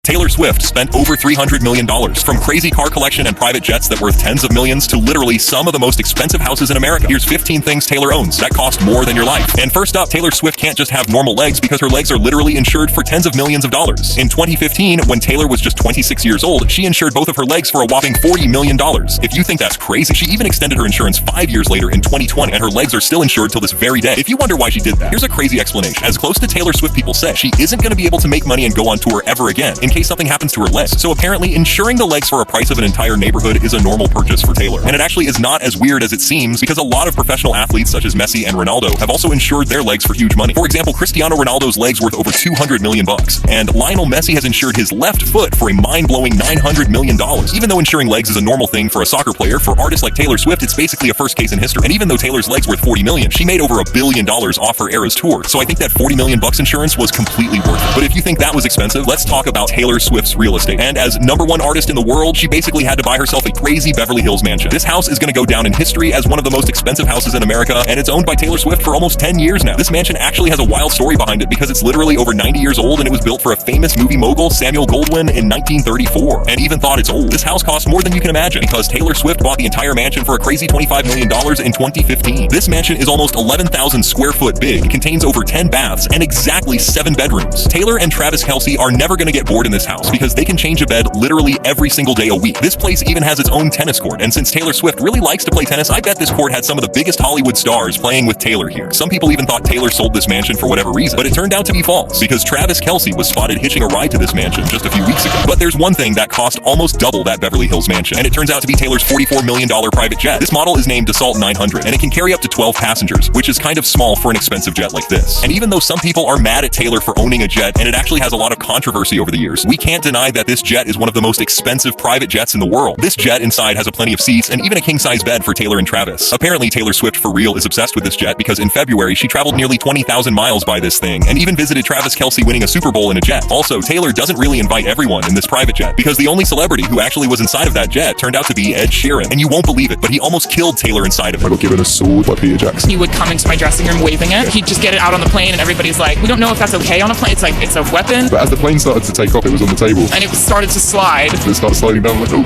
Taylor Swift spent over $300 million, from crazy car collection and private jets that worth tens of millions to literally some of the most expensive houses in America. Here's 15 things Taylor owns that cost more than your life. And first up, Taylor Swift can't just have normal legs because her legs are literally insured for tens of millions of dollars. In 2015, when Taylor was just 26 years old, she insured both of her legs for a whopping $40 million. If you think that's crazy, she even extended her insurance 5 years later in 2020, and her legs are still insured till this very day. If you wonder why she did that, here's a crazy explanation. As close to Taylor Swift people say, she isn't going to be able to make money and go on tour ever again in case something happens to her legs. So apparently, insuring the legs for a price of an entire neighborhood is a normal purchase for Taylor. And it actually is not as weird as it seems, because a lot of professional athletes such as Messi and Ronaldo have also insured their legs for huge money. For example, Cristiano Ronaldo's legs worth over $200 million, and Lionel Messi has insured his left foot for a mind-blowing $900 million. Even though insuring legs is a normal thing for a soccer player, for artists like Taylor Swift, it's basically a first case in history. And even though Taylor's legs worth $40 million, she made over $1 billion off her Eras tour. So I think that $40 million insurance was completely worth it. But if you think that was expensive, let's talk about Taylor Swift's real estate. And as #1 artist in the world, she basically had to buy herself a crazy Beverly Hills mansion. This house is going to go down in history as one of the most expensive houses in America, and it's owned by Taylor Swift for almost 10 years now. This mansion actually has a wild story behind it because it's literally over 90 years old, and it was built for a famous movie mogul, Samuel Goldwyn, in 1934, and even thought it's old. This house costs more than you can imagine because Taylor Swift bought the entire mansion for a crazy $25 million in 2015. This mansion is almost 11,000 square foot big, contains over 10 baths, and exactly 7 bedrooms. Taylor and Travis Kelce are never going to get bored in this house because they can change a bed literally every single day a week. This place even has its own tennis court, and since Taylor Swift really likes to play tennis, I bet this court had some of the biggest Hollywood stars playing with Taylor here. Some people even thought Taylor sold this mansion for whatever reason, but it turned out to be false because Travis Kelce was spotted hitching a ride to this mansion just a few weeks ago. But there's one thing that cost almost double that Beverly Hills mansion, and it turns out to be Taylor's $44 million private jet. This model is named Dassault 900, and it can carry up to 12 passengers, which is kind of small for an expensive jet like this. And even though some people are mad at Taylor for owning a jet, and it actually has a lot of controversy over the years, we can't deny that this jet is one of the most expensive private jets in the world. This jet inside has a plenty of seats and even a king-size bed for Taylor and Travis. Apparently, Taylor Swift for real is obsessed with this jet because in February, she traveled nearly 20,000 miles by this thing and even visited Travis Kelce winning a Super Bowl in a jet. Also, Taylor doesn't really invite everyone in this private jet because the only celebrity who actually was inside of that jet turned out to be Ed Sheeran. And you won't believe it, but he almost killed Taylor inside of it. I got given a sword by Peter Jackson. He would come into my dressing room waving it. He'd just get it out on the plane and everybody's like, we don't know if that's okay on a plane. It's like, it's a weapon. But as the plane started to take off, it was on the table. And it started to slide. It started sliding down, like, oh,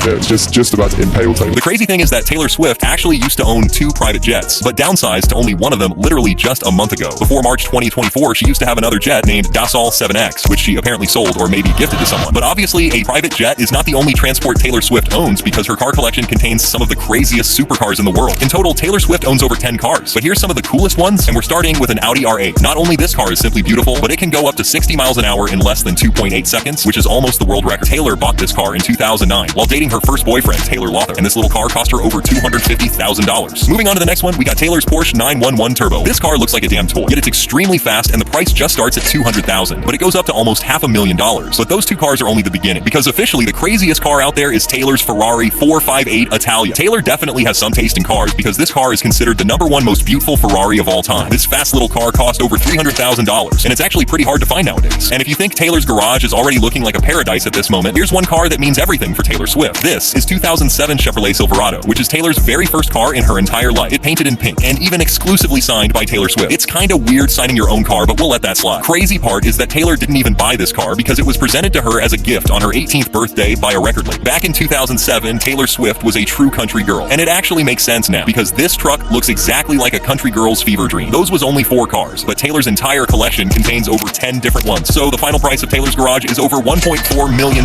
yeah, it's just about to impale Taylor. The crazy thing is that Taylor Swift actually used to own 2 private jets, but downsized to only one of them literally just a month ago. Before March 2024, she used to have another jet named Dassault 7X, which she apparently sold or maybe gifted to someone. But obviously, a private jet is not the only transport Taylor Swift owns because her car collection contains some of the craziest supercars in the world. In total, Taylor Swift owns over 10 cars, but here's some of the coolest ones, and we're starting with an Audi R8. Not only this car is simply beautiful, but it can go up to 60 miles an hour in less than 2.8 seconds, which is almost the world record. Taylor bought this car in 2009 while dating her first boyfriend, Taylor Lautner, and this little car cost her over $250,000. Moving on to the next one, we got Taylor's Porsche 911 Turbo. This car looks like a damn toy, yet it's extremely fast, and the price just starts at $200,000, but it goes up to almost $500,000. But those 2 cars are only the beginning, because officially the craziest car out there is Taylor's Ferrari 458 Italia. Taylor definitely has some taste in cars because this car is considered the #1 most beautiful Ferrari of all time. This fast little car cost over $300,000, and it's actually pretty hard to find nowadays. And if you think Taylor's garage is already looking like a paradise at this moment, here's one car that means everything for Taylor Swift. This is 2007 Chevrolet Silverado, which is Taylor's very first car in her entire life. It painted in pink and even exclusively signed by Taylor Swift. It's kinda weird signing your own car, but we'll let that slide. Crazy part is that Taylor didn't even buy this car because it was presented to her as a gift on her 18th birthday by a record label. Back in 2007, Taylor Swift was a true country girl, and it actually makes sense now because this truck looks exactly like a country girl's fever dream. Those was only 4 cars, but Taylor's entire collection contains over 10 different ones. So the final price of Taylor's garage is over $1.4 million.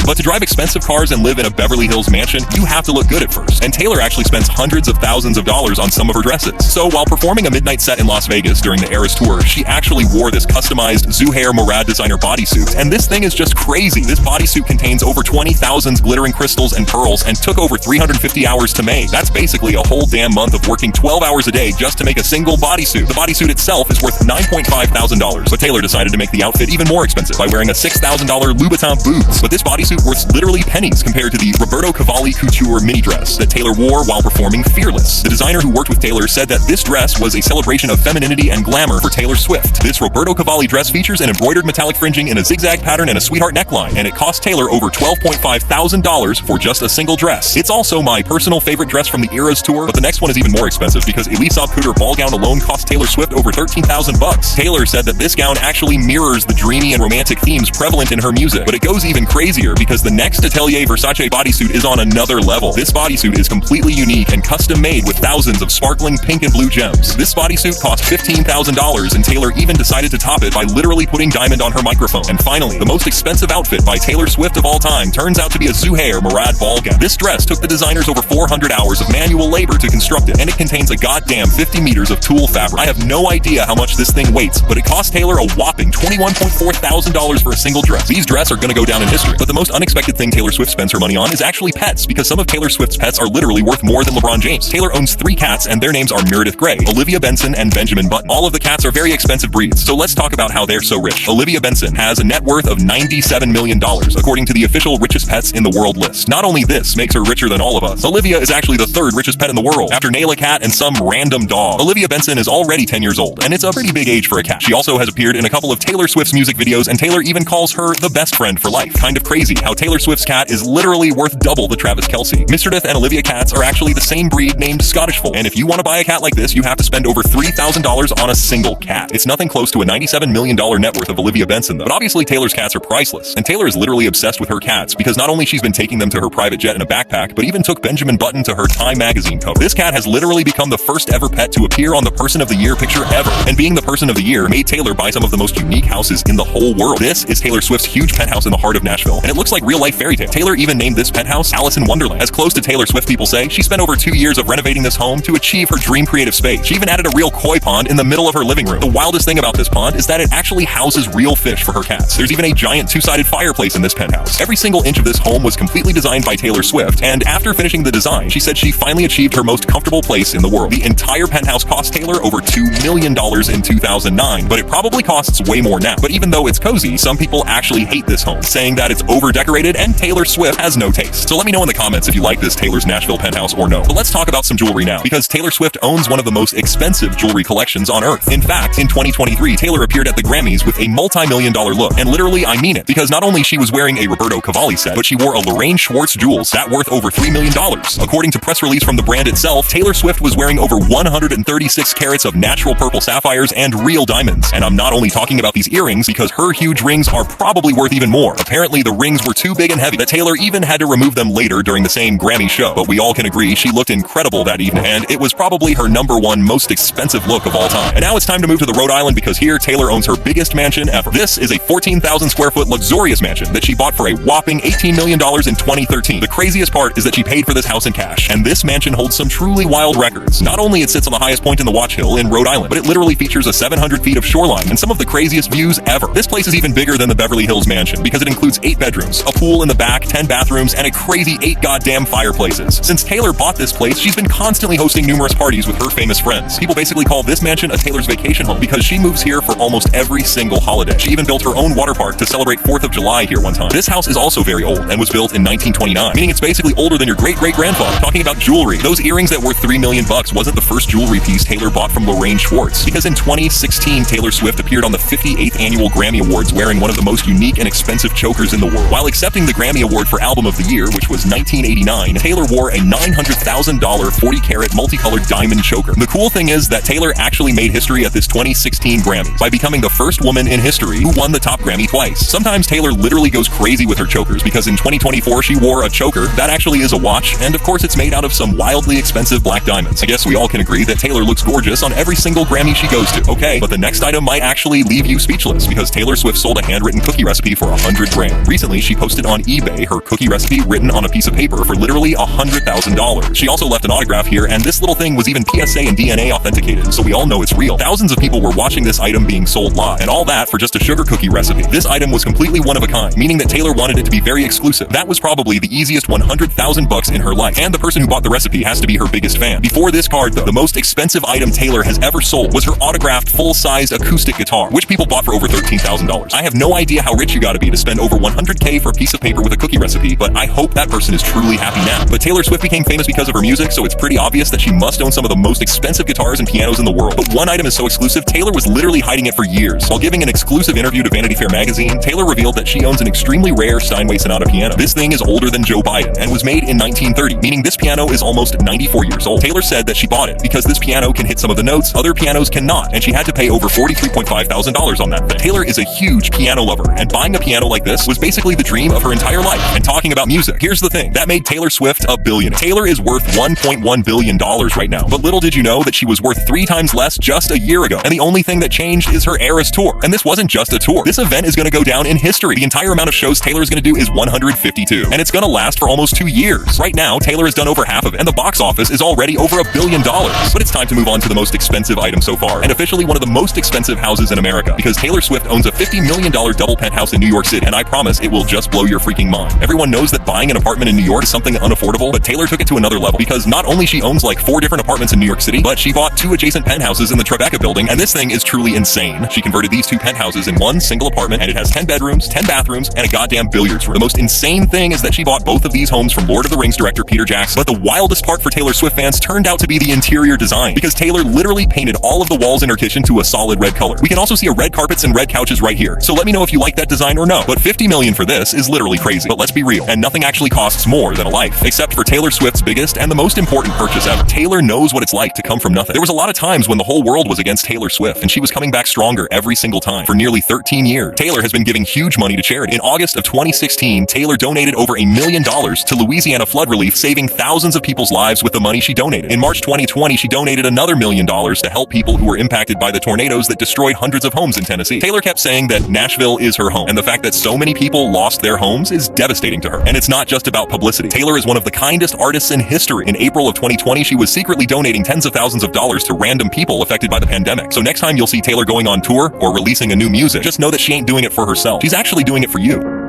But to drive expensive cars and live in a Beverly Hills mansion, you have to look good at first. And Taylor actually spends hundreds of thousands of dollars on some of her dresses. So while performing a midnight set in Las Vegas during the Eras tour, she actually wore this customized Zuhair Murad designer bodysuit. And this thing is just crazy. This bodysuit contains over 20,000 glittering crystals and pearls and took over 350 hours to make. That's basically a whole damn month of working 12 hours a day just to make a single bodysuit. The bodysuit itself is worth $9.5 thousand, but Taylor decided to make the outfit even more expensive by wearing a $6,000 Louboutin boots. But this bodysuit worth literally pennies compared to the Roberto Cavalli couture mini dress that Taylor wore while performing Fearless. The designer who worked with Taylor said that this dress was a celebration of femininity and glamour for Taylor Swift. This Roberto Cavalli dress features an embroidered metallic fringing in a zigzag pattern and a sweetheart neckline, and it cost Taylor over $12.5 thousand for just a single dress. It's also my personal favorite dress from the Eras tour, but the next one is even more expensive because Elise Couture ball gown alone cost Taylor Swift over $13,000. Taylor said that this gown actually mirrors the dreamy and romantic themes prevalent prevalent in her music. But it goes even crazier because the next Atelier Versace bodysuit is on another level. This bodysuit is completely unique and custom made with thousands of sparkling pink and blue gems. This bodysuit cost $15,000 and Taylor even decided to top it by literally putting diamond on her microphone. And finally, the most expensive outfit by Taylor Swift of all time turns out to be a Zuhair Murad ball gown. This dress took the designers over 400 hours of manual labor to construct it, and it contains a goddamn 50 meters of tulle fabric. I have no idea how much this thing weighs, but it cost Taylor a whopping $21.4 thousand for a single dress. These dresses are gonna go down in history. But the most unexpected thing Taylor Swift spends her money on is actually pets, because some of Taylor Swift's pets are literally worth more than LeBron James. Taylor owns 3 cats, and their names are Meredith Grey, Olivia Benson, and Benjamin Button. All of the cats are very expensive breeds, so let's talk about how they're so rich. Olivia Benson has a net worth of $97 million, according to the official richest pets in the world list. Not only this makes her richer than all of us, Olivia is actually the 3rd richest pet in the world, after Nayla Cat and some random dog. Olivia Benson is already 10 years old, and it's a pretty big age for a cat. She also has appeared in a couple of Taylor Swift's music videos, and Taylor even calls her the best friend for life. Kind of crazy how Taylor Swift's cat is literally worth double the Travis Kelce. Mr. and Olivia cats are actually the same breed named Scottish Fold, and if you want to buy a cat like this, you have to spend over $3,000 on a single cat. It's nothing close to a $97 million net worth of Olivia Benson though. But obviously Taylor's cats are priceless, and Taylor is literally obsessed with her cats because not only she's been taking them to her private jet in a backpack, but even took Benjamin Button to her Time magazine cover. This cat has literally become the first ever pet to appear on the Person of the Year picture ever, and being the Person of the Year made Taylor buy some of the most unique houses in the whole world. This is Taylor Swift's huge penthouse in the heart of Nashville, and it looks like real-life fairy tale. Taylor even named this penthouse Alice in Wonderland. As close to Taylor Swift people say, she spent over 2 years of renovating this home to achieve her dream creative space. She even added a real koi pond in the middle of her living room. The wildest thing about this pond is that it actually houses real fish for her cats. There's even a giant 2-sided fireplace in this penthouse. Every single inch of this home was completely designed by Taylor Swift, and after finishing the design, she said she finally achieved her most comfortable place in the world. The entire penthouse cost Taylor over $2 million in 2009, but it probably costs way more now. But even though it's cozy, some people actually hate this home, saying that it's over-decorated and Taylor Swift has no taste. So let me know in the comments if you like this Taylor's Nashville penthouse or no. But let's talk about some jewelry now, because Taylor Swift owns one of the most expensive jewelry collections on earth. In fact, in 2023, Taylor appeared at the Grammys with a multi-million-dollar look, and literally I mean it, because not only she was wearing a Roberto Cavalli set, but she wore a Lorraine Schwartz jewels that worth over $3 million. According to press release from the brand itself, Taylor Swift was wearing over 136 carats of natural purple sapphires and real diamonds. And I'm not only talking about these earrings, because her huge rings are probably worth even more. Apparently the rings were too big and heavy that Taylor even had to remove them later during the same Grammy show. But we all can agree she looked incredible that evening, and it was probably her #1 most expensive look of all time. And now it's time to move to the Rhode Island, because here Taylor owns her biggest mansion ever. This is a 14,000 square foot luxurious mansion that she bought for a whopping $18 million in 2013. The craziest part is that she paid for this house in cash, and this mansion holds some truly wild records. Not only it sits on the highest point in the Watch Hill in Rhode Island, but it literally features a 700 feet of shoreline and some of the craziest views ever. This place is even bigger than the Beverly Hills mansion, because it includes 8 bedrooms, a pool in the back, 10 bathrooms, and a crazy 8 goddamn fireplaces. Since Taylor bought this place, she's been constantly hosting numerous parties with her famous friends. People basically call this mansion a Taylor's vacation home, because she moves here for almost every single holiday. She even built her own water park to celebrate 4th of July here one time. This house is also very old and was built in 1929, meaning it's basically older than your great-great-grandfather. Talking about jewelry, those earrings that worth $3 million wasn't the first jewelry piece Taylor bought from Lorraine Schwartz, because in 2016, Taylor Swift appeared on the 58th annual Grammy Awards wearing one of the most unique and expensive chokers in the world. While accepting the Grammy Award for Album of the Year, which was 1989, Taylor wore a $900,000 40-carat multicolored diamond choker. The cool thing is that Taylor actually made history at this 2016 Grammys by becoming the first woman in history who won the top Grammy twice. Sometimes Taylor literally goes crazy with her chokers, because in 2024 she wore a choker that actually is a watch, and of course it's made out of some wildly expensive black diamonds. I guess we all can agree that Taylor looks gorgeous on every single Grammy she goes to. Okay, but the next item might actually leave you speechless, because Taylor Swift sold a handwritten cookie recipe for $100,000. Recently, she posted on eBay her cookie recipe written on a piece of paper for literally $100,000. She also left an autograph here, and this little thing was even PSA and DNA authenticated, so we all know it's real. Thousands of people were watching this item being sold live, and all that for just a sugar cookie recipe. This item was completely one of a kind, meaning that Taylor wanted it to be very exclusive. That was probably the easiest $100,000 in her life, and the person who bought the recipe has to be her biggest fan. Before this card, though, the most expensive item Taylor has ever sold was her autographed full-sized acoustic guitar, which people bought for over $13,000. I have no idea how rich you gotta be to spend over $100K for a piece of paper with a cookie recipe, but I hope that person is truly happy now. But Taylor Swift became famous because of her music, so it's pretty obvious that she must own some of the most expensive guitars and pianos in the world. But one item is so exclusive, Taylor was literally hiding it for years. While giving an exclusive interview to Vanity Fair magazine, Taylor revealed that she owns an extremely rare Steinway Sonata piano. This thing is older than Joe Biden and was made in 1930, meaning this piano is almost 94 years old. Taylor said that she bought it because this piano can hit some of the notes other pianos cannot, and she had to pay over $43,500 on that thing. Taylor is a huge piano lover, And buying a piano like this was basically the dream of her entire life. And talking about music, here's the thing that made Taylor Swift a billionaire. Taylor is worth $1.1 billion right now. But little did you know that she was worth 3 times less just a year ago. And the only thing that changed is her Eras Tour. And this wasn't just a tour. This event is going to go down in history. The entire amount of shows Taylor is going to do is 152. And it's going to last for almost 2 years. Right now, Taylor has done over half of it, and the box office is already over $1 billion. But it's time to move on to the most expensive item so far, and officially one of the most expensive houses in America, because Taylor Swift owns a $50 million double penthouse in New York City, and I promise it will just blow your freaking mind. Everyone knows that buying an apartment in New York is something unaffordable, but Taylor took it to another level, because not only she owns like 4 different apartments in New York City, but she bought 2 adjacent penthouses in the Tribeca building, and this thing is truly insane. She converted these 2 penthouses in one single apartment, and it has 10 bedrooms, 10 bathrooms, and a goddamn billiards room. The most insane thing is that she bought both of these homes from Lord of the Rings director Peter Jackson, but the wildest part for Taylor Swift fans turned out to be the interior design, because Taylor literally painted all of the walls in her kitchen to a solid red color. We can also see red carpets and red couches right here, so let me know if you like that design or no. But $50 million for this is literally crazy. But let's be real, and nothing actually costs more than a life, except for Taylor Swift's biggest and the most important purchase ever. Taylor knows what it's like to come from nothing. There was a lot of times when the whole world was against Taylor Swift, and she was coming back stronger every single time. For nearly 13 years, Taylor has been giving huge money to charity. In August of 2016, Taylor donated over $1 million to Louisiana flood relief, saving thousands of people's lives with the money she donated. In March 2020, she donated another $1 million to help people who were impacted by the tornadoes that destroyed hundreds of homes in Tennessee. Taylor kept saying that Nashville is her home, and the fact that so many people lost their homes is devastating to her. And it's not just about publicity. Taylor is one of the kindest artists in history. In April of 2020, she was secretly donating tens of thousands of dollars to random people affected by the pandemic. So next time you'll see Taylor going on tour or releasing a new music, just know that she ain't doing it for herself. She's actually doing it for you.